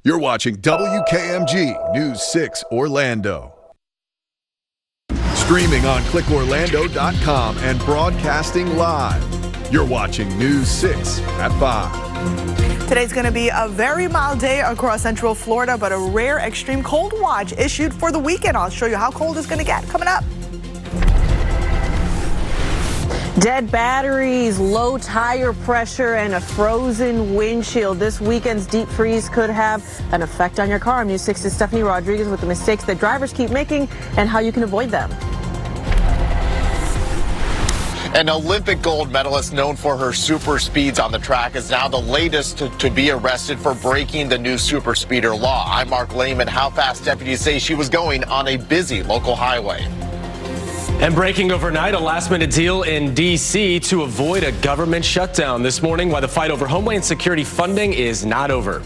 You're watching WKMG News 6 Orlando. Streaming on clickorlando.com and broadcasting live. You're watching News 6 at 5. Today's going to be a very mild day across Central Florida, but a rare extreme cold watch issued for the weekend. I'll show you how cold it's going to get coming up. Dead batteries, low tire pressure, and a frozen windshield. This weekend's deep freeze could have an effect on your car. I'm News 6's Stephanie Rodriguez with the mistakes that drivers keep making and how you can avoid them. An Olympic gold medalist known for her super speeds on the track is now the latest to be arrested for breaking the new super speeder law. I'm Mark Lehman. How fast deputies say she was going on a busy local highway. And breaking overnight, a last-minute deal in D.C. to avoid a government shutdown this morning, while the fight over Homeland Security funding is not over.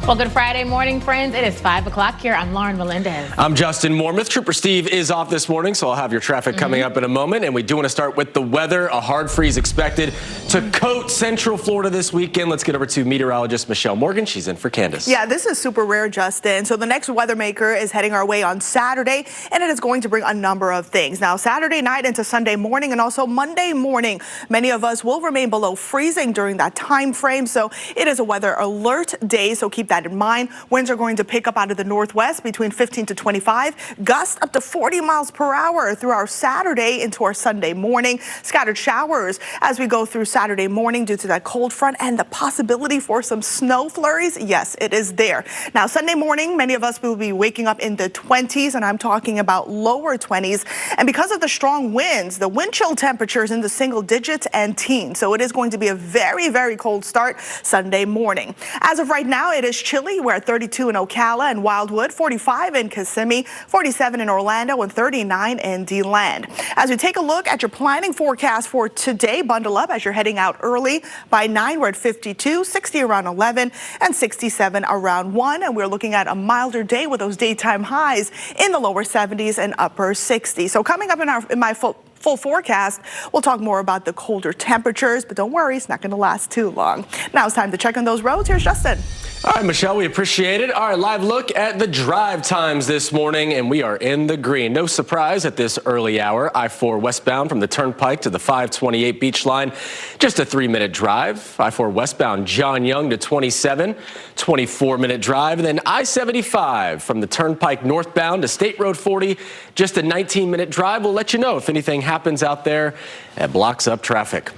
Well, good Friday morning, friends. It is 5 o'clock here. I'm Lauren Melendez. I'm Justin Warmoth. Trooper Steve is off this morning, so I'll have your traffic coming up in a moment. And we do want to start with the weather. A hard freeze expected to coat Central Florida this weekend. Let's get over to meteorologist Michelle Morgan. She's in for Candace. Yeah, this is super rare, Justin. So the next weather maker is heading our way on Saturday, and it is going to bring a number of things. Now, Saturday night into Sunday morning and also Monday morning, many of us will remain below freezing during that time frame. So it is a weather alert day, so keep that in mind. Winds are going to pick up out of the northwest between 15 to 25, gusts up to 40 miles per hour through our Saturday into our Sunday morning. Scattered showers as we go through Saturday morning due to that cold front and the possibility for some snow flurries. Yes, it is there. Now, Sunday morning, many of us will be waking up in the 20s, and I'm talking about lower 20s. And because of the strong winds, the wind chill temperatures in the single digits and teens. So it is going to be a very, very cold start Sunday morning. As of right now, it is chilly. We're at 32 in Ocala and Wildwood, 45 in Kissimmee, 47 in Orlando, and 39 in DeLand. As we take a look at your planning forecast for today, bundle up as you're heading out early. By 9, we're at 52, 60 around 11, and 67 around 1. And we're looking at a milder day with those daytime highs in the lower 70s and upper 60s. So coming up in my full forecast, we'll talk more about the colder temperatures, but don't worry, it's not going to last too long. Now it's time to check on those roads. Here's Justin. All right, Michelle, we appreciate it. All right, live look at the drive times this morning, and we are in the green. No surprise at this early hour. I-4 westbound from the Turnpike to the 528 Beach Line, just a 3-minute drive. I-4 westbound John Young to 27, 24-minute drive. And then I-75 from the Turnpike northbound to State Road 40, just a 19-minute drive. We'll let you know if anything happens out there that blocks up traffic.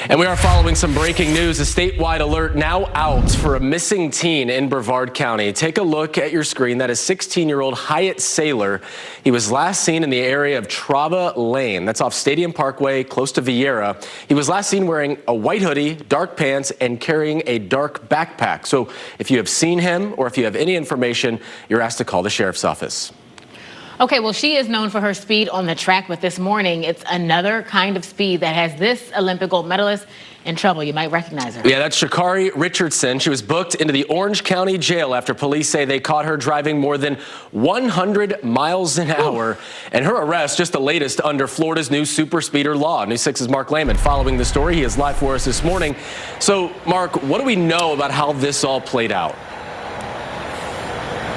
And we are following some breaking news. A statewide alert now out for a missing teen in Brevard County. Take a look at your screen. That is 16-year-old Hyatt Saylor. He was last seen in the area of Trava Lane. That's off Stadium Parkway, close to Vieira. He was last seen wearing a white hoodie, dark pants, and carrying a dark backpack. So if you have seen him or if you have any information, you're asked to call the sheriff's office. Okay, well, she is known for her speed on the track, but this morning it's another kind of speed that has this Olympic gold medalist in trouble. You might recognize her. Yeah, that's Sha'Carri Richardson. She was booked into the Orange County Jail after police say they caught her driving more than 100 miles an hour. And her arrest, just the latest under Florida's new super speeder law. News 6's Mark Lehman following the story. He is live for us this morning. So, Mark, what do we know about how this all played out?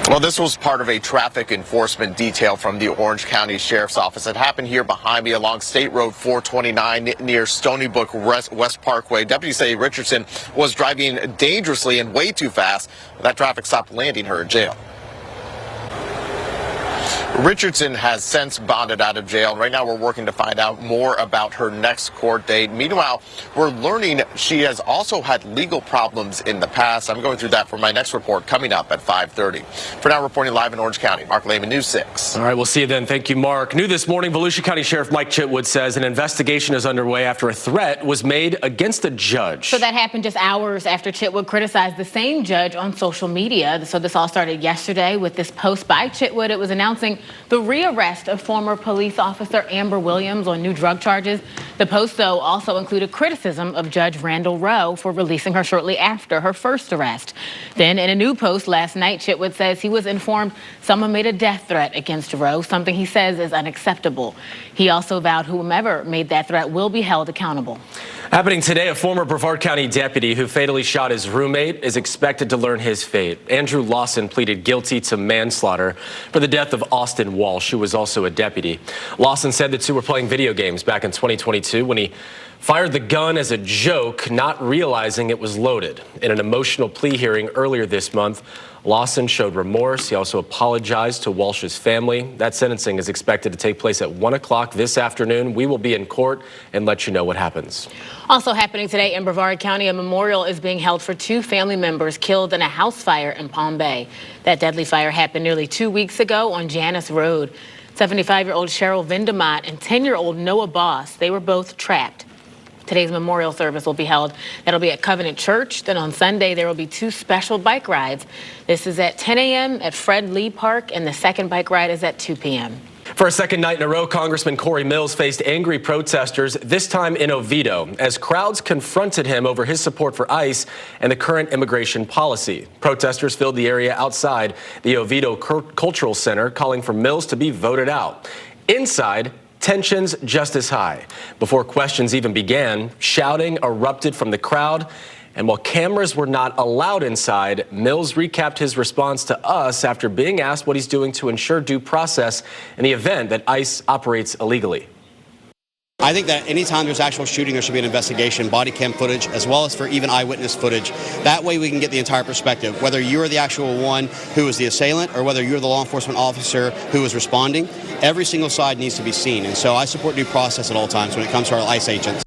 Well, this was part of a traffic enforcement detail from the Orange County Sheriff's Office. It happened here behind me along State Road 429 near Stony Brook West Parkway. Deputies say Richardson was driving dangerously and way too fast. That traffic stop landing her in jail. Richardson has since bonded out of jail. Right now, we're working to find out more about her next court date. Meanwhile, we're learning she has also had legal problems in the past. I'm going through that for my next report coming up at 5:30. For now, reporting live in Orange County, Mark Lehman, News 6. All right, we'll see you then. Thank you, Mark. New this morning, Volusia County Sheriff Mike Chitwood says an investigation is underway after a threat was made against a judge. So that happened just hours after Chitwood criticized the same judge on social media. So this all started yesterday with this post by Chitwood. It was announcing the rearrest of former police officer Amber Williams on new drug charges. The post, though, also included criticism of Judge Randall Rowe for releasing her shortly after her first arrest. Then, in a new post last night, Chitwood says he was informed someone made a death threat against Rowe, something he says is unacceptable. He also vowed whomever made that threat will be held accountable. Happening today, a former Brevard County deputy who fatally shot his roommate is expected to learn his fate. Andrew Lawson pleaded guilty to manslaughter for the death of Austin Walsh, who was also a deputy. Lawson said the two were playing video games back in 2022 when he fired the gun as a joke, not realizing it was loaded. In an emotional plea hearing earlier this month, Lawson showed remorse. He also apologized to Walsh's family. That sentencing is expected to take place at 1 o'clock this afternoon. We will be in court and let you know what happens. Also happening today in Brevard County, a memorial is being held for two family members killed in a house fire in Palm Bay. That deadly fire happened nearly 2 weeks ago on Janus Road. 75-year-old Cheryl Vindemott and 10-year-old Noah Boss, they were both trapped. Today's memorial service will be held. That'll be at Covenant Church. Then on Sunday, there will be two special bike rides. This is at 10 a.m. at Fred Lee Park, and the second bike ride is at 2 p.m. For a second night in a row, Congressman Corey Mills faced angry protesters, this time in Oviedo, as crowds confronted him over his support for ICE and the current immigration policy. Protesters filled the area outside the Oviedo Cultural Center, calling for Mills to be voted out. Inside, tensions just as high. Before questions even began, shouting erupted from the crowd. And while cameras were not allowed inside, Mills recapped his response to us after being asked what he's doing to ensure due process in the event that ICE operates illegally. I think that anytime there's actual shooting, there should be an investigation, body cam footage, as well as for even eyewitness footage. That way we can get the entire perspective, whether you're the actual one who is the assailant or whether you're the law enforcement officer who is responding. Every single side needs to be seen. And so I support due process at all times when it comes to our ICE agents.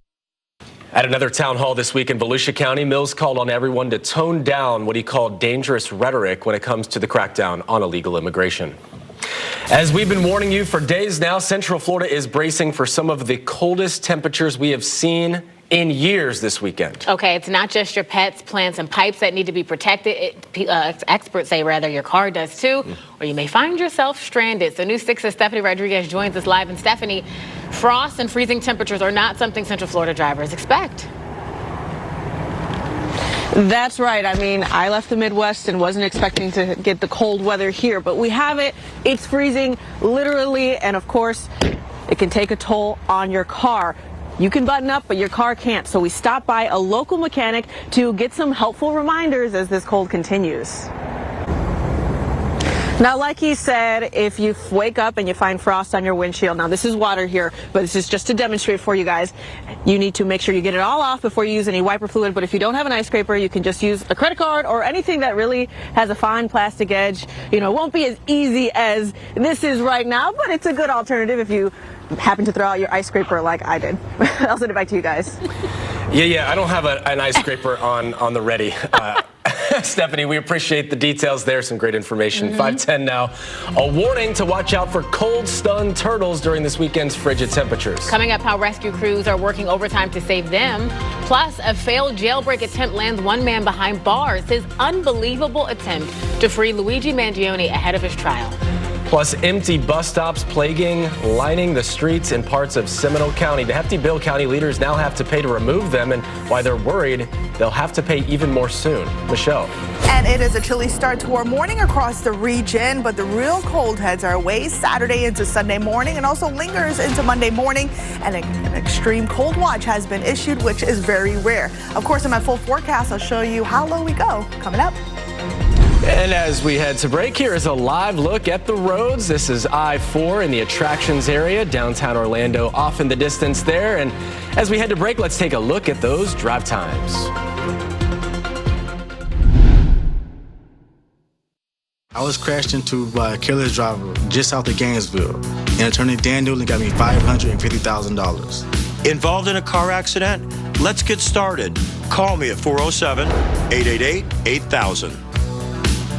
At another town hall this week in Volusia County, Mills called on everyone to tone down what he called dangerous rhetoric when it comes to the crackdown on illegal immigration. As we've been warning you for days now, Central Florida is bracing for some of the coldest temperatures we have seen in years this weekend. Okay, it's not just your pets, plants, and pipes that need to be protected. Experts say rather your car does too, or you may find yourself stranded. So News 6's Stephanie Rodriguez joins us live. And Stephanie, frost and freezing temperatures are not something Central Florida drivers expect. That's right. I mean, I left the Midwest and wasn't expecting to get the cold weather here, but we have it. It's freezing, literally, and of course, it can take a toll on your car. You can button up, but your car can't. So we stopped by a local mechanic to get some helpful reminders as this cold continues. Now, like he said, if you wake up and you find frost on your windshield, now this is water here, but this is just to demonstrate for you guys. You need to make sure you get it all off before you use any wiper fluid. But if you don't have an ice scraper, you can just use a credit card or anything that really has a fine plastic edge. You know, it won't be as easy as this is right now, but it's a good alternative if you happen to throw out your ice scraper like I did. I'll send it back to you guys. Yeah, I don't have an ice scraper on the ready. Stephanie, we appreciate the details there. Some great information. 5:10 now. A warning to watch out for cold-stunned turtles during this weekend's frigid temperatures. Coming up, how rescue crews are working overtime to save them. Plus, a failed jailbreak attempt lands one man behind bars. His unbelievable attempt to free Luigi Mangione ahead of his trial. Plus, empty bus stops lining the streets in parts of Seminole County. The hefty bill County leaders now have to pay to remove them, and why they're worried they'll have to pay even more soon. Michelle. And it is a chilly start to our morning across the region, but the real cold heads our way Saturday into Sunday morning and also lingers into Monday morning. And an extreme cold watch has been issued, which is very rare. Of course, in my full forecast, I'll show you how low we go coming up. And as we head to break, here is a live look at the roads. This is I-4 in the attractions area, downtown Orlando, off in the distance there. And as we head to break, let's take a look at those drive times. I was crashed into by a careless driver just south of Gainesville, and attorney Dan Newland got me $550,000. Involved in a car accident? Let's get started. Call me at 407-888-8000.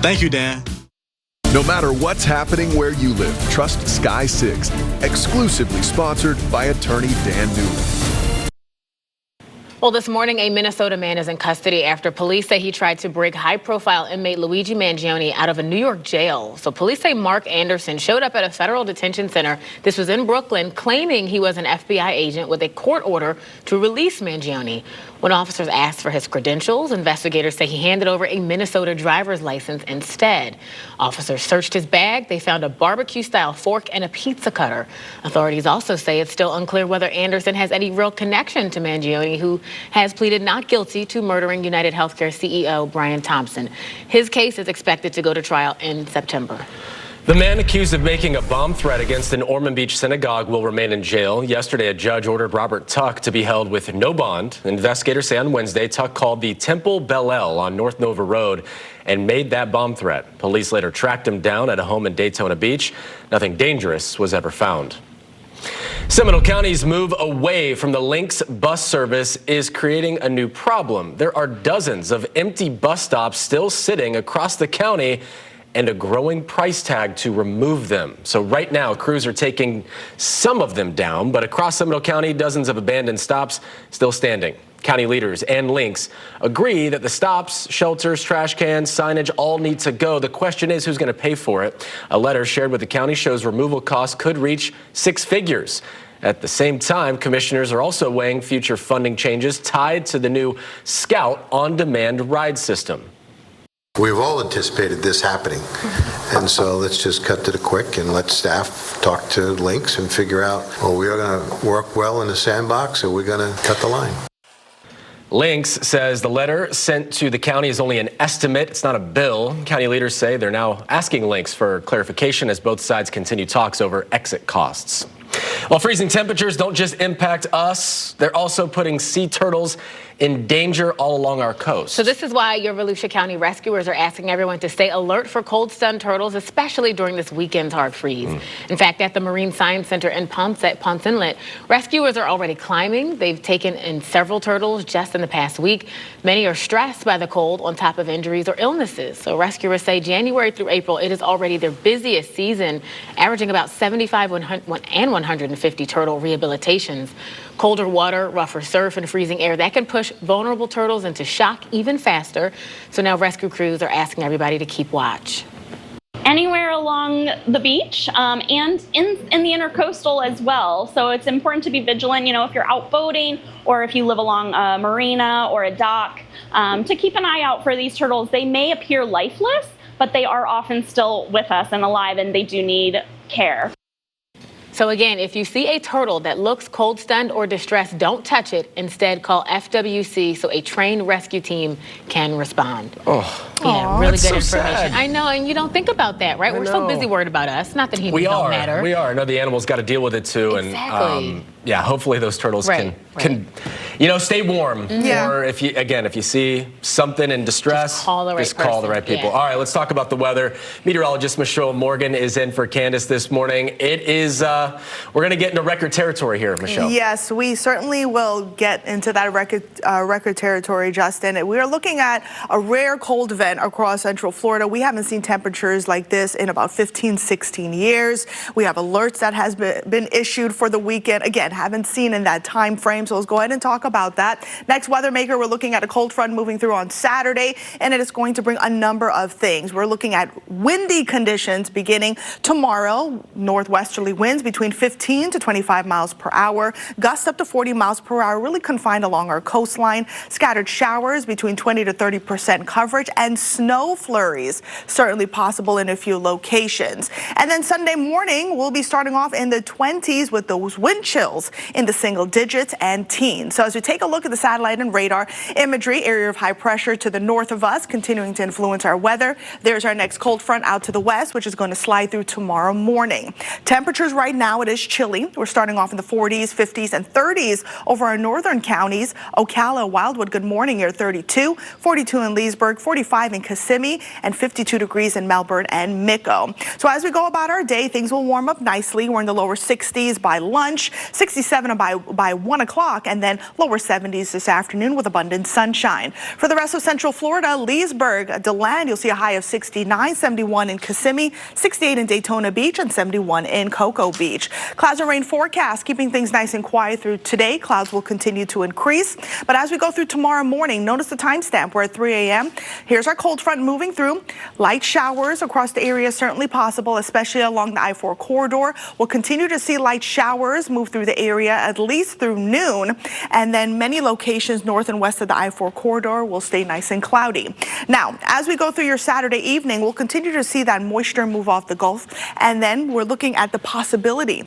Thank you, Dan. No matter what's happening where you live, trust Sky 6, exclusively sponsored by attorney Dan Newland. Well, this morning, a Minnesota man is in custody after police say he tried to break high-profile inmate Luigi Mangione out of a New York jail. So police say Mark Anderson showed up at a federal detention center. This was in Brooklyn, claiming he was an FBI agent with a court order to release Mangione. When officers asked for his credentials, investigators say he handed over a Minnesota driver's license instead. Officers searched his bag. They found a barbecue-style fork and a pizza cutter. Authorities also say it's still unclear whether Anderson has any real connection to Mangione, who has pleaded not guilty to murdering United Healthcare CEO Brian Thompson. His case is expected to go to trial in September. The man accused of making a bomb threat against an Ormond Beach synagogue will remain in jail. Yesterday, a judge ordered Robert Tuck to be held with no bond. Investigators say on Wednesday, Tuck called the Temple Bel El on North Nova Road and made that bomb threat. Police later tracked him down at a home in Daytona Beach. Nothing dangerous was ever found. Seminole County's move away from the Lynx bus service is creating a new problem. There are dozens of empty bus stops still sitting across the county and a growing price tag to remove them. So right now, crews are taking some of them down, but across Seminole County, dozens of abandoned stops still standing. County leaders and Lynx agree that the stops, shelters, trash cans, signage all need to go. The question is who's going to pay for it. A letter shared with the county shows removal costs could reach 6 figures. At the same time, commissioners are also weighing future funding changes tied to the new Scout on-demand ride system. We've all anticipated this happening, and so let's just cut to the quick and let staff talk to Lynx and figure out, well, we are going to work well in the sandbox, or we're going to cut the line. Lynx says the letter sent to the county is only an estimate. It's not a bill. County leaders say they're now asking Lynx for clarification as both sides continue talks over exit costs. While freezing temperatures don't just impact us, they're also putting sea turtles in danger all along our coast. So this is why your Volusia County rescuers are asking everyone to stay alert for cold-stunned turtles, especially during this weekend's hard freeze. In fact, at the Marine Science Center in Ponce Inlet, rescuers are already climbing. They've taken in several turtles just in the past week. Many are stressed by the cold on top of injuries or illnesses. So rescuers say January through April, it is already their busiest season, averaging about 75 and 150 turtle rehabilitations. Colder water, rougher surf, and freezing air, that can push vulnerable turtles into shock even faster. So now rescue crews are asking everybody to keep watch. Anywhere along the beach and in the intercoastal as well. So it's important to be vigilant, if you're out boating or if you live along a marina or a dock, to keep an eye out for these turtles. They may appear lifeless, but they are often still with us and alive, and they do need care. So again, if you see a turtle that looks cold stunned or distressed, don't touch it. Instead, call FWC so a trained rescue team can respond. Yeah, really good information. Sad. I know, and you don't think about that, right? We're so busy worried about us. Not that humans don't matter. We are. I know the animals got to deal with it too. Exactly. And yeah, hopefully those turtles can stay warm. Yeah. Or if you see something in distress, just call the right people. Yeah. All right, let's talk about the weather. Meteorologist Michelle Morgan is in for Candace this morning. It is we're going to get into record territory here, Michelle. Yes, we certainly will get into that record territory, Justin. We are looking at a rare cold event across Central Florida. We haven't seen temperatures like this in about 15, 16 years. We have alerts that has been issued for the weekend. Again, haven't seen in that time frame, so let's go ahead and talk about that. Next weather maker, we're looking at a cold front moving through on Saturday, and it is going to bring a number of things. We're looking at windy conditions beginning tomorrow. Northwesterly winds between 15 to 25 miles per hour, gusts up to 40 miles per hour, really confined along our coastline. Scattered showers between 20 to 30% coverage, and snow flurries certainly possible in a few locations. And then Sunday morning, we'll be starting off in the 20s with those wind chills in the single digits and teens. So as we take a look at the satellite and radar imagery, area of high pressure to the north of us continuing to influence our weather. There's our next cold front out to the west, which is going to slide through tomorrow morning. Temperatures right now, it is chilly. We're starting off in the 40s, 50s, and 30s over our northern counties. Ocala, Wildwood, good morning, near 32, 42 in Leesburg, 45 in Kissimmee, and 52 degrees in Melbourne and Mico. So as we go about our day, things will warm up nicely. We're in the lower 60s by lunch, 67 by 1 o'clock, and then lower Lower 70s this afternoon with abundant sunshine. For the rest of Central Florida, Leesburg, DeLand, you'll see a high of 69, 71 in Kissimmee, 68 in Daytona Beach, and 71 in Cocoa Beach. Clouds and rain forecast, keeping things nice and quiet through today. Clouds will continue to increase, but as we go through tomorrow morning, notice the timestamp. We're at 3 a.m. Here's our cold front moving through. Light showers across the area certainly possible, especially along the I-4 corridor. We'll continue to see light showers move through the area at least through noon, and then many locations north and west of the I-4 corridor will stay nice and cloudy. Now, as we go through your Saturday evening, we'll continue to see that moisture move off the Gulf, and then we're looking at the possibility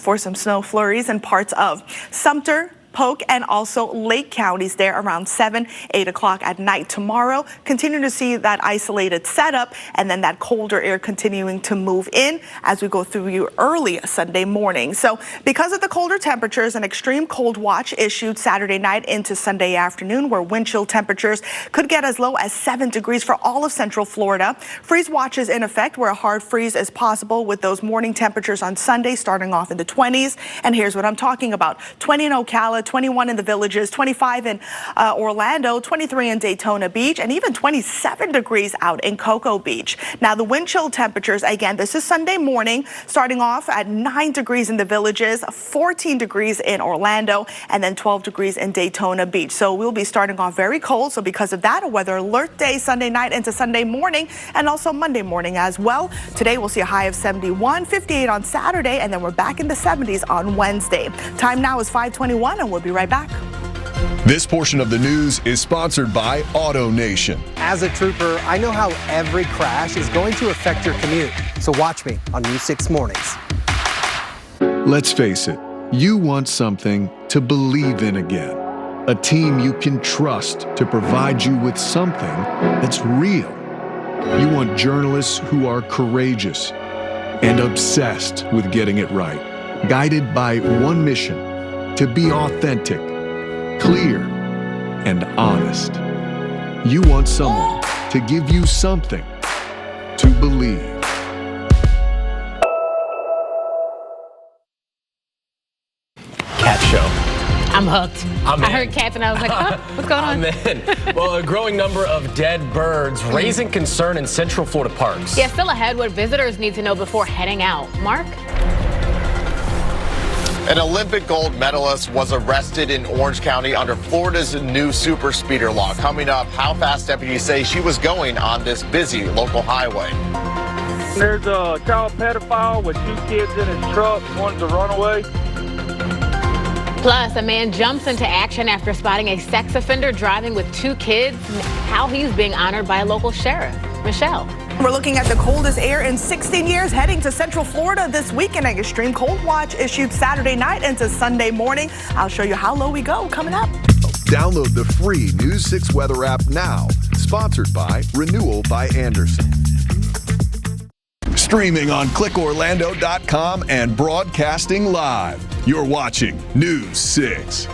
for some snow flurries in parts of Sumter, Polk, and also Lake counties there around 7, 8 o'clock at night tomorrow. Continue to see that isolated setup and then that colder air continuing to move in as we go through you early Sunday morning. So because of the colder temperatures, an extreme cold watch issued Saturday night into Sunday afternoon, where wind chill temperatures could get as low as 7 degrees for all of Central Florida. Freeze watch is in effect, where a hard freeze is possible with those morning temperatures on Sunday starting off in the 20s. And here's what I'm talking about. 20 in Ocala, 21 in the Villages, 25 in Orlando, 23 in Daytona Beach, and even 27 degrees out in Cocoa Beach. Now, the wind chill temperatures, again, this is Sunday morning, starting off at 9 degrees in the Villages, 14 degrees in Orlando, and then 12 degrees in Daytona Beach. So we'll be starting off very cold. So because of that, a weather alert day Sunday night into Sunday morning, and also Monday morning as well. Today, we'll see a high of 71, 58 on Saturday, and then we're back in the 70s on Wednesday. Time now is 5:21, and we'll be right back. This portion of the news is sponsored by AutoNation. As a trooper, I know how every crash is going to affect your commute. So watch me on News 6 Mornings. Let's face it, you want something to believe in again. A team you can trust to provide you with something that's real. You want journalists who are courageous and obsessed with getting it right, guided by one mission: to be authentic, clear, and honest. You want someone to give you something to believe. Cat show. I'm hooked. I heard cats and I was like, huh, what's going on? I'm in. Well, a growing number of dead birds raising concern in Central Florida parks. Yeah, still ahead what visitors need to know before heading out. Mark? An Olympic gold medalist was arrested in Orange County under Florida's new super speeder law. Coming up, how fast deputies say she was going on this busy local highway. There's a child pedophile with 2 kids in his truck. One's a runaway. Plus, a man jumps into action after spotting a sex offender driving with 2 kids. How he's being honored by a local sheriff. Michelle. We're looking at the coldest air in 16 years heading to Central Florida this weekend. An extreme cold watch issued Saturday night into Sunday morning. I'll show you how low we go coming up. Download the free News 6 weather app now. Sponsored by Renewal by Anderson. Streaming on clickorlando.com and broadcasting live. You're watching News 6.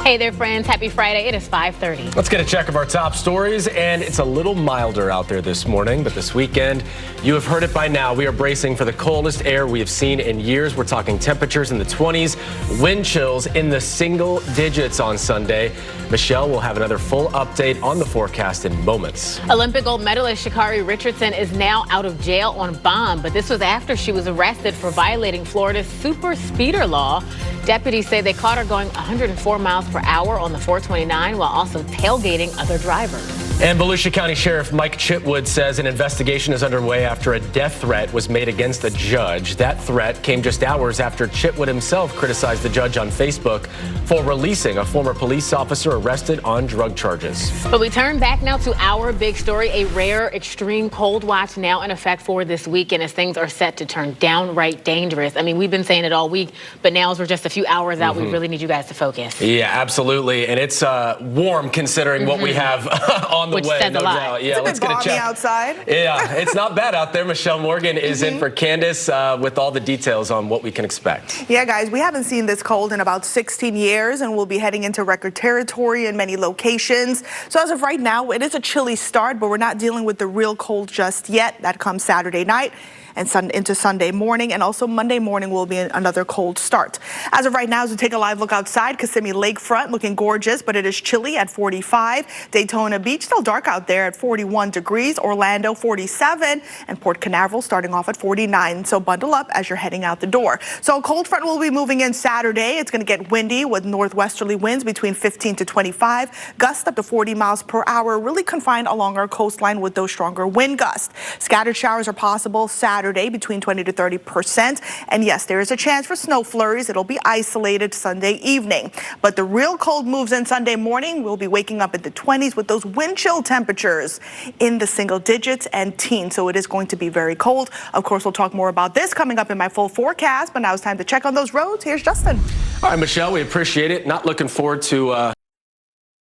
Hey there, friends. Happy Friday. It is 5:30. Let's get a check of our top stories, and it's a little milder out there this morning, but this weekend, you have heard it by now. We are bracing for the coldest air we have seen in years. We're talking temperatures in the 20s, wind chills in the single digits on Sunday. Michelle will have another full update on the forecast in moments. Olympic gold medalist Sha'Carri Richardson is now out of jail on bond, but this was after she was arrested for violating Florida's super speeder law. Deputies say they caught her going 104 miles per hour on the 429 while also tailgating other drivers. And Volusia County Sheriff Mike Chitwood says an investigation is underway after a death threat was made against a judge. That threat came just hours after Chitwood himself criticized the judge on Facebook for releasing a former police officer arrested on drug charges. But we turn back now to our big story, a rare extreme cold watch now in effect for this weekend as things are set to turn downright dangerous. I mean, we've been saying it all week, but now as we're just a few hours out, we really need you guys to focus. Yeah, absolutely. And it's warm considering what we have on the Which way. says No a lot. doubt. Yeah, It's a let's bit get a balmy check. outside. Yeah, it's not bad out there. Michelle Morgan is in for Candace with all the details on what we can expect. Yeah, guys, we haven't seen this cold in about 16 years, and we'll be heading into record territory in many locations. So as of right now, it is a chilly start, but we're not dealing with the real cold just yet. That comes Saturday night and into Sunday morning, and also Monday morning will be another cold start. As As of right now, as we take a live look outside, Kissimmee Lakefront looking gorgeous, but it is chilly at 45. Daytona Beach still dark out there at 41 degrees. Orlando 47, and Port Canaveral starting off at 49. So bundle up as you're heading out the door. So a cold front will be moving in Saturday. It's going to get windy with northwesterly winds between 15 to 25, gusts up to 40 miles per hour, really confined along our coastline with those stronger wind gusts. Scattered showers are possible Saturday between 20 to 30%. And yes, there is a chance for snow flurries. It'll be isolated Sunday evening. But the real cold moves in Sunday morning. We'll be waking up in the 20s with those wind chill temperatures in the single digits and teens. So it is going to be very cold. Of course, we'll talk more about this coming up in my full forecast. But now it's time to check on those roads. Here's Justin. All right, Michelle, we appreciate it. Not looking forward to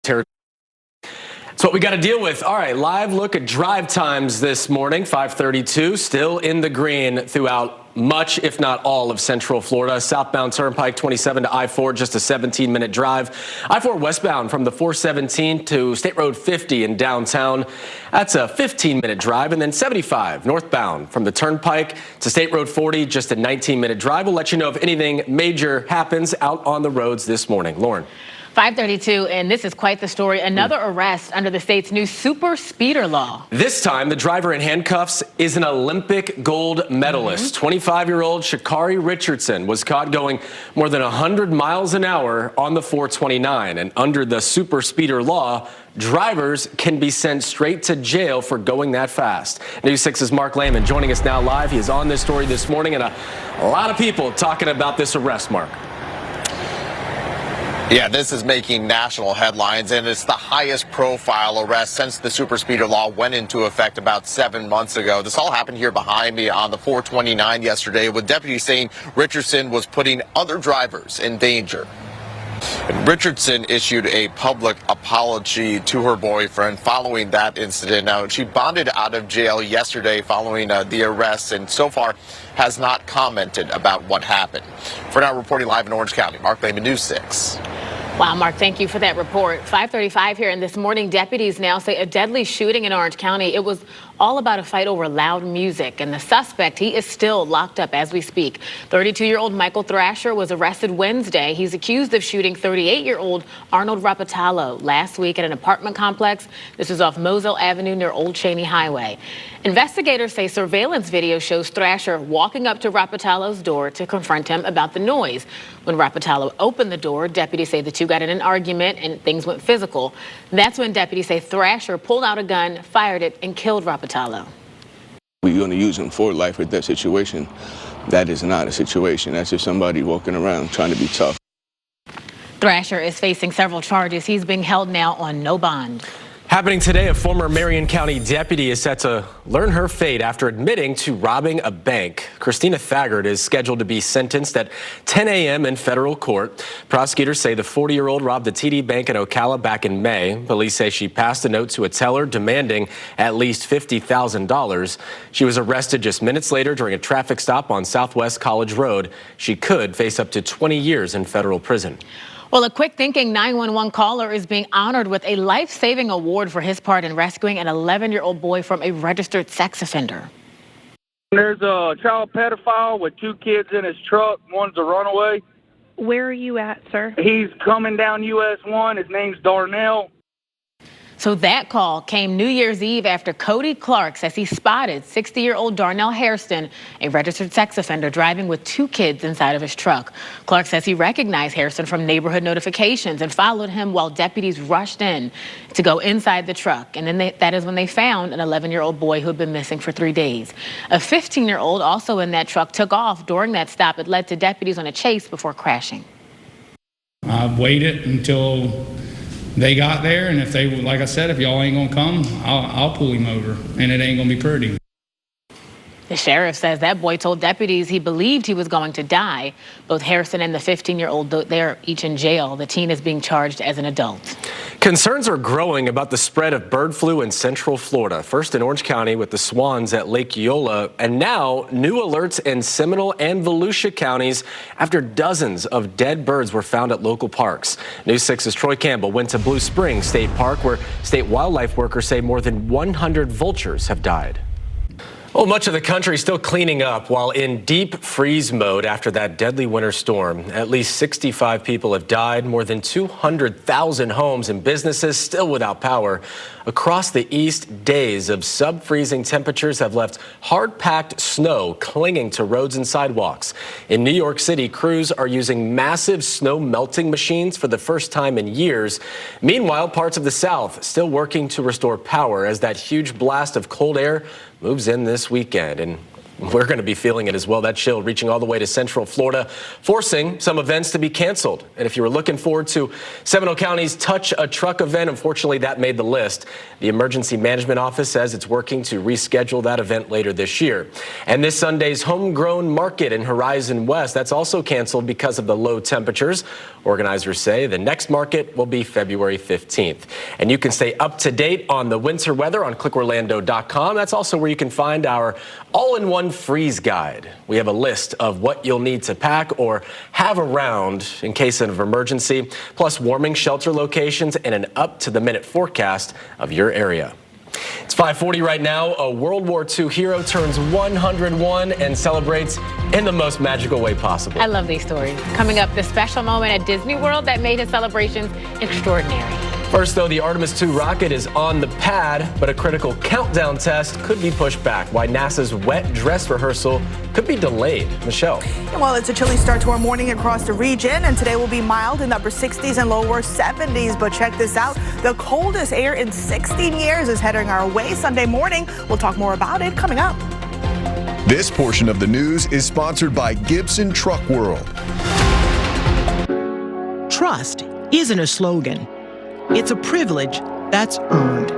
territory. That's what we got to deal with. All right, live look at drive times this morning, 5:32, still in the green throughout much, if not all, of Central Florida. Southbound Turnpike 27 to I-4, just a 17-minute drive. I-4 westbound from the 417 to State Road 50 in downtown. That's a 15-minute drive. And then 75 northbound from the Turnpike to State Road 40, just a 19-minute drive. We'll let you know if anything major happens out on the roads this morning. Lauren. 5:32, and this is quite the story. Another arrest under the state's new super speeder law. This time, the driver in handcuffs is an Olympic gold medalist. 25-year-old Shakari Richardson was caught going more than 100 miles an hour on the 429. And under the super speeder law, drivers can be sent straight to jail for going that fast. News 6's Mark Lehman joining us now live. He is on this story this morning, and a lot of people talking about this arrest, Mark. Yeah, this is making national headlines, and it's the highest profile arrest since the super speeder law went into effect about 7 months ago. This all happened here behind me on the 429 yesterday, with deputies saying Richardson was putting other drivers in danger. Richardson issued a public apology to her boyfriend following that incident. Now, she bonded out of jail yesterday following the arrest, and so far has not commented about what happened. For now, reporting live in Orange County, Mark Lehman, News 6. Wow, Mark, thank you for that report. 5:35 here, and this morning, deputies now say a deadly shooting in Orange County. It was all about a fight over loud music, and the suspect, he is still locked up as we speak. 32-year-old Michael Thrasher was arrested Wednesday. He's accused of shooting 38-year-old Arnold Rapatalo last week at an apartment complex. This is off Moselle Avenue near Old Cheney Highway. Investigators say surveillance video shows Thrasher walking up to Rapatalo's door to confront him about the noise. When Rapatalo opened the door, deputies say the two got in an argument and things went physical. That's when deputies say Thrasher pulled out a gun, fired it, and killed Rapatalo. We're going to use him for life with that situation. That is not a situation. That's just somebody walking around trying to be tough. Thrasher is facing several charges. He's being held now on no bond. Happening today, a former Marion County deputy is set to learn her fate after admitting to robbing a bank. Christina Thaggart is scheduled to be sentenced at 10 a.m. in federal court. Prosecutors say the 40-year-old robbed the TD Bank in Ocala back in May. Police say she passed a note to a teller demanding at least $50,000. She was arrested just minutes later during a traffic stop on Southwest College Road. She could face up to 20 years in federal prison. Well, a quick thinking 911 caller is being honored with a life-saving award for his part in rescuing an 11-year-old boy from a registered sex offender. There's a child pedophile with 2 kids in his truck. One's a runaway. Where are you at, sir? He's coming down US 1. His name's Darnell. So that call came New Year's Eve after Cody Clark says he spotted 60-year-old Darnell Hairston, a registered sex offender, driving with 2 kids inside of his truck. Clark says he recognized Hairston from neighborhood notifications and followed him while deputies rushed in to go inside the truck. And then that is when they found an 11-year-old boy who had been missing for 3 days. A 15-year-old also in that truck took off. During that stop, it led to deputies on a chase before crashing. I waited until they got there, and if they, like I said, if y'all ain't gonna come, I'll pull him over, and it ain't gonna be pretty. The sheriff says that boy told deputies he believed he was going to die. Both Harrison and the 15-year-old, they're each in jail. The teen is being charged as an adult. Concerns are growing about the spread of bird flu in Central Florida. First in Orange County with the swans at Lake Eola, and now new alerts in Seminole and Volusia counties after dozens of dead birds were found at local parks. News 6's Troy Campbell went to Blue Springs State Park, where state wildlife workers say more than 100 vultures have died. Well, much of the country is still cleaning up while in deep freeze mode after that deadly winter storm. At least 65 people have died, more than 200,000 homes and businesses still without power. Across the east, days of sub-freezing temperatures have left hard-packed snow clinging to roads and sidewalks. In New York City, crews are using massive snow melting machines for the first time in years. Meanwhile, parts of the South still working to restore power as that huge blast of cold air moves in this weekend, and we're going to be feeling it as well. That chill reaching all the way to central Florida, forcing some events to be canceled. And if you were looking forward to Seminole County's Touch a Truck event, unfortunately that made the list. The Emergency Management Office says it's working to reschedule that event later this year. And this Sunday's homegrown market in Horizon West, that's also canceled because of the low temperatures. Organizers say the next market will be February 15th. And you can stay up to date on the winter weather on clickorlando.com. That's also where you can find our all-in-one freeze guide. We have a list of what you'll need to pack or have around in case of emergency, plus warming shelter locations and an up-to-the-minute forecast of your area. It's 5:40 right now. A World War II hero turns 101 and celebrates in the most magical way possible. I love these stories. Coming up, the special moment at Disney World that made his celebrations extraordinary. First, though, the Artemis II rocket is on the pad, but a critical countdown test could be pushed back. Why NASA's wet dress rehearsal could be delayed. Michelle. Well, it's a chilly start to our morning across the region, and today will be mild in the upper 60s and lower 70s. But check this out. The coldest air in 16 years is heading our way Sunday morning. We'll talk more about it coming up. This portion of the news is sponsored by Gibson Truck World. Trust isn't a slogan. It's a privilege that's earned.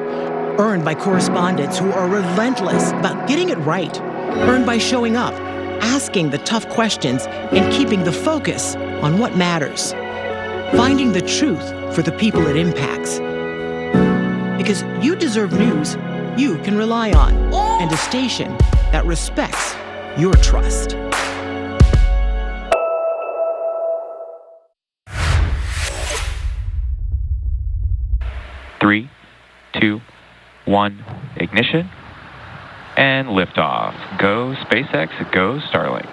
Earned by correspondents who are relentless about getting it right. Earned by showing up, asking the tough questions, and keeping the focus on what matters. Finding the truth for the people it impacts. Because you deserve news you can rely on, and a station that respects your trust. Three, 2, 1, ignition, and liftoff. Go SpaceX, go Starlink.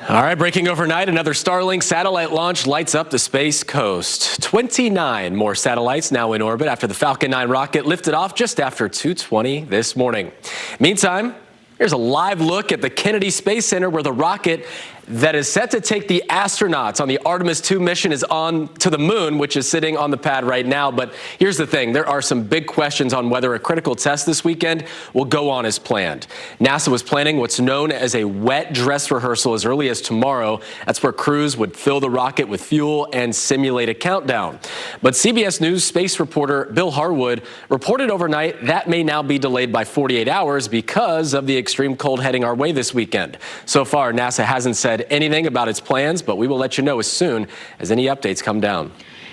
All right, breaking overnight, another Starlink satellite launch lights up the Space Coast. 29 more satellites now in orbit after the Falcon 9 rocket lifted off just after 2:20 this morning. Meantime, here's a live look at the Kennedy Space Center where the rocket that is set to take the astronauts on the Artemis II mission is on to the moon, which is sitting on the pad right now. But here's the thing. There are some big questions on whether a critical test this weekend will go on as planned. NASA was planning what's known as a wet dress rehearsal as early as tomorrow. That's where crews would fill the rocket with fuel and simulate a countdown. But CBS News space reporter Bill Harwood reported overnight that may now be delayed by 48 hours because of the extreme cold heading our way this weekend. So far, NASA hasn't said anything about its plans, but we will let you know as soon as any updates come down.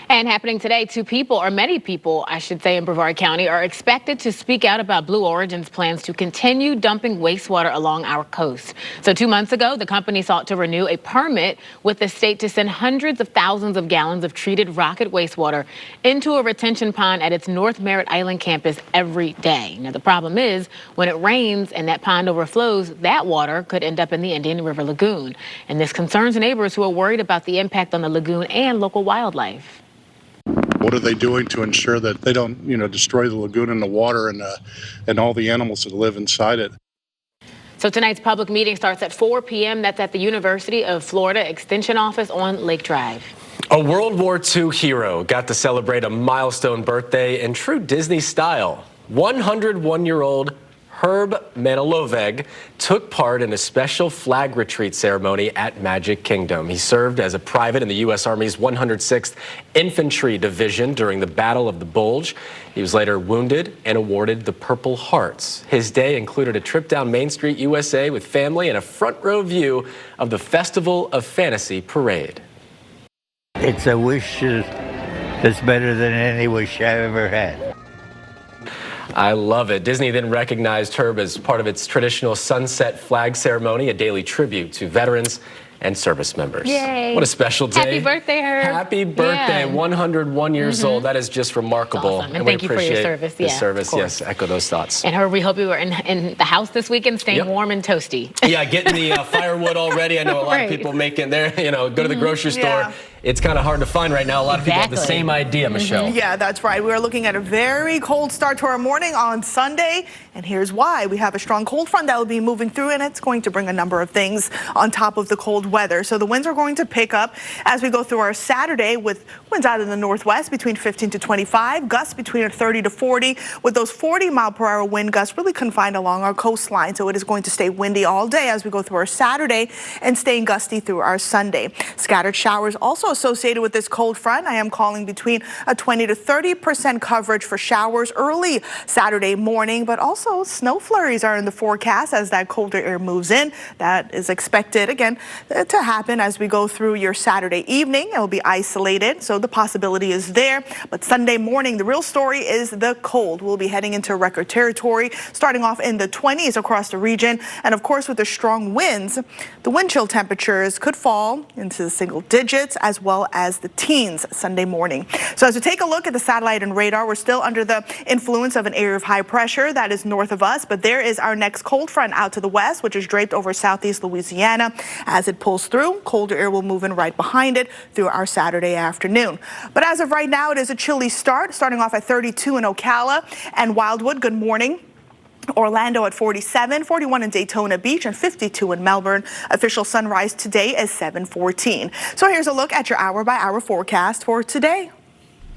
And happening today, many people, I should say, in Brevard County are expected to speak out about Blue Origin's plans to continue dumping wastewater along our coast. So 2 months ago, the company sought to renew a permit with the state to send hundreds of thousands of gallons of treated rocket wastewater into a retention pond at its North Merritt Island campus every day. Now, the problem is when it rains and that pond overflows, that water could end up in the Indian River Lagoon. And this concerns neighbors who are worried about the impact on the lagoon and local wildlife. What are they doing to ensure that they don't, destroy the lagoon and the water and all the animals that live inside it? So tonight's public meeting starts at 4 p.m. That's at the University of Florida Extension Office on Lake Drive. A World War II hero got to celebrate a milestone birthday in true Disney style. 101-year-old Herb Maniloveg took part in a special flag retreat ceremony at Magic Kingdom. He served as a private in the U.S. Army's 106th Infantry Division during the Battle of the Bulge. He was later wounded and awarded the Purple Hearts. His day included a trip down Main Street, USA with family and a front row view of the Festival of Fantasy Parade. It's a wish that's better than any wish I've ever had. I love it. Disney then recognized Herb as part of its traditional sunset flag ceremony, a daily tribute to veterans and service members. Yay. What a special day. Happy birthday, Herb. Happy birthday. Yeah. 101 years old. That is just remarkable. Awesome. And thank you for your service. His Yeah, service. of course. Yes, echo those thoughts. And Herb, we hope you were in the house this weekend, staying warm and toasty. Yeah, getting the firewood already. I know a lot of people making their, go to the grocery store. Yeah. It's kind of hard to find right now. A lot of people have the same idea, Michelle. Yeah, that's right. We're looking at a very cold start to our morning on Sunday, and here's why. We have a strong cold front that will be moving through, and it's going to bring a number of things on top of the cold weather. So the winds are going to pick up as we go through our Saturday with winds out of the northwest between 15 to 25, gusts between 30 to 40, with those 40-mile-per-hour wind gusts really confined along our coastline. So it is going to stay windy all day as we go through our Saturday and staying gusty through our Sunday. Scattered showers also associated with this cold front. I am calling between a 20 to 30% coverage for showers early Saturday morning, but also snow flurries are in the forecast as that colder air moves in. That is expected, again, to happen as we go through your Saturday evening. It will be isolated, so the possibility is there. But Sunday morning, the real story is the cold. We'll be heading into record territory, starting off in the 20s across the region. And of course, with the strong winds, the wind chill temperatures could fall into the single digits as well as the teens Sunday morning. So as we take a look at the satellite and radar, we're still under the influence of an area of high pressure that is north of us, but there is our next cold front out to the west, which is draped over southeast Louisiana. As it pulls through, colder air will move in right behind it through our Saturday afternoon. But as of right now, it is a chilly start, starting off at 32 in Ocala and Wildwood. Good morning. Orlando at 47, 41 in Daytona Beach, and 52 in Melbourne. Official sunrise today is 7:14. So here's a look at your hour-by-hour forecast for today.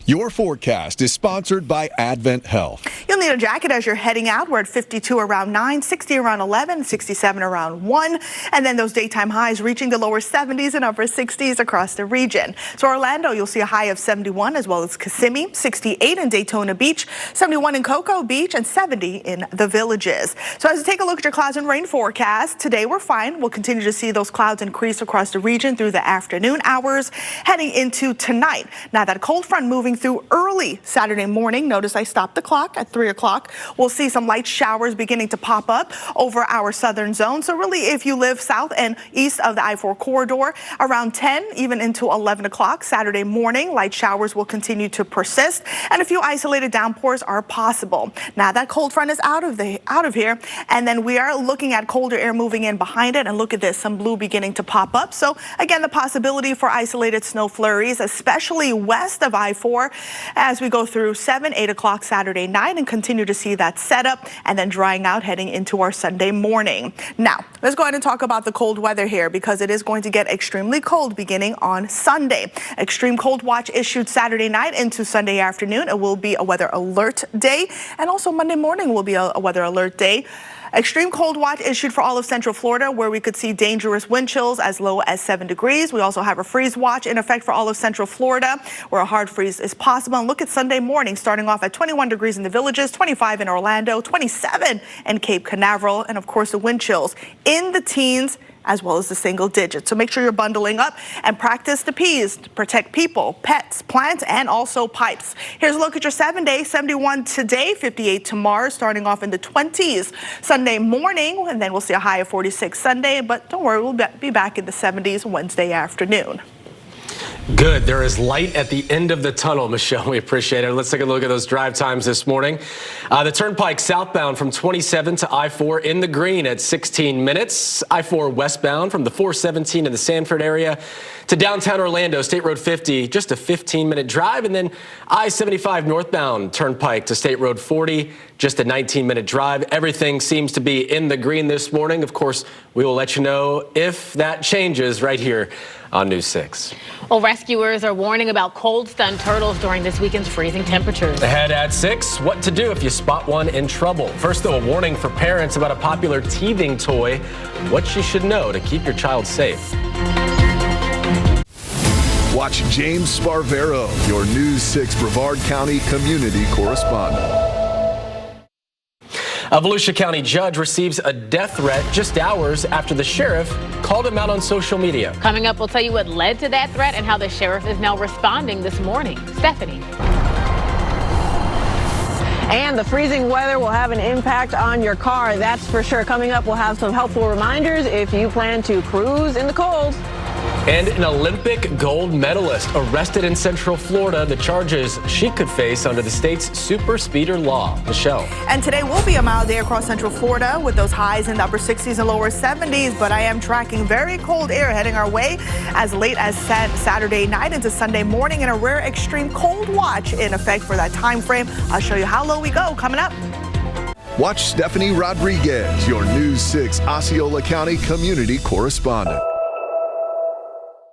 Your forecast is sponsored by Advent Health. You'll need a jacket as you're heading out. We're at 52 around 9, 60 around 11, 67 around 1, and then those daytime highs reaching the lower 70s and upper 60s across the region. So Orlando, you'll see a high of 71, as well as Kissimmee, 68 in Daytona Beach, 71 in Cocoa Beach, and 70 in the Villages. So as you take a look at your clouds and rain forecast, today we're fine. We'll continue to see those clouds increase across the region through the afternoon hours, heading into tonight. Now that cold front moving through early Saturday morning. Notice I stopped the clock at 3 o'clock. We'll see some light showers beginning to pop up over our southern zone. So really, if you live south and east of the I-4 corridor, around 10, even into 11 o'clock Saturday morning, light showers will continue to persist, and a few isolated downpours are possible. Now that cold front is out of here, and then we are looking at colder air moving in behind it. And look at this, some blue beginning to pop up. So again, the possibility for isolated snow flurries, especially west of I-4, as we go through 7, 8 o'clock Saturday night and continue to see that setup and then drying out heading into our Sunday morning. Now, let's go ahead and talk about the cold weather here because it is going to get extremely cold beginning on Sunday. Extreme cold watch issued Saturday night into Sunday afternoon. It will be a weather alert day, and also Monday morning will be a weather alert day. Extreme cold watch issued for all of Central Florida, where we could see dangerous wind chills as low as 7 degrees. We also have a freeze watch in effect for all of Central Florida, where a hard freeze is possible. And look at Sunday morning, starting off at 21 degrees in the Villages, 25 in Orlando, 27 in Cape Canaveral, and of course the wind chills in the teens as well as the single digits. So make sure you're bundling up and practice the P's to protect people, pets, plants, and also pipes. Here's a look at your 7-day, 71 today, 58 tomorrow, starting off in the 20s Sunday morning, and then we'll see a high of 46 Sunday, but don't worry, we'll be back in the 70s Wednesday afternoon. Good. There is light at the end of the tunnel, Michelle. We appreciate it. Let's take a look at those drive times this morning. The Turnpike southbound from 27 to I-4 in the green at 16 minutes. I-4 westbound from the 417 in the Sanford area to downtown Orlando, State Road 50, just a 15-minute drive. And then I-75 northbound Turnpike to State Road 40, just a 19-minute drive. Everything seems to be in the green this morning. Of course, we will let you know if that changes right here on News 6. Well, rescuers are warning about cold-stunned turtles during this weekend's freezing temperatures. Ahead at 6, what to do if you spot one in trouble. First, though, a warning for parents about a popular teething toy, what you should know to keep your child safe. Watch James Sparvero, your News 6 Brevard County community correspondent. A Volusia County judge receives a death threat just hours after the sheriff called him out on social media. Coming up, we'll tell you what led to that threat and how the sheriff is now responding this morning. Stephanie. And the freezing weather will have an impact on your car, that's for sure. Coming up, we'll have some helpful reminders if you plan to cruise in the cold. And an Olympic gold medalist arrested in Central Florida. The charges she could face under the state's super speeder law. Michelle. And today will be a mild day across Central Florida with those highs in the upper 60s and lower 70s. But I am tracking very cold air heading our way as late as Saturday night into Sunday morning, and a rare extreme cold watch in effect for that time frame. I'll show you how low we go coming up. Watch Stephanie Rodriguez, your News 6 Osceola County community correspondent.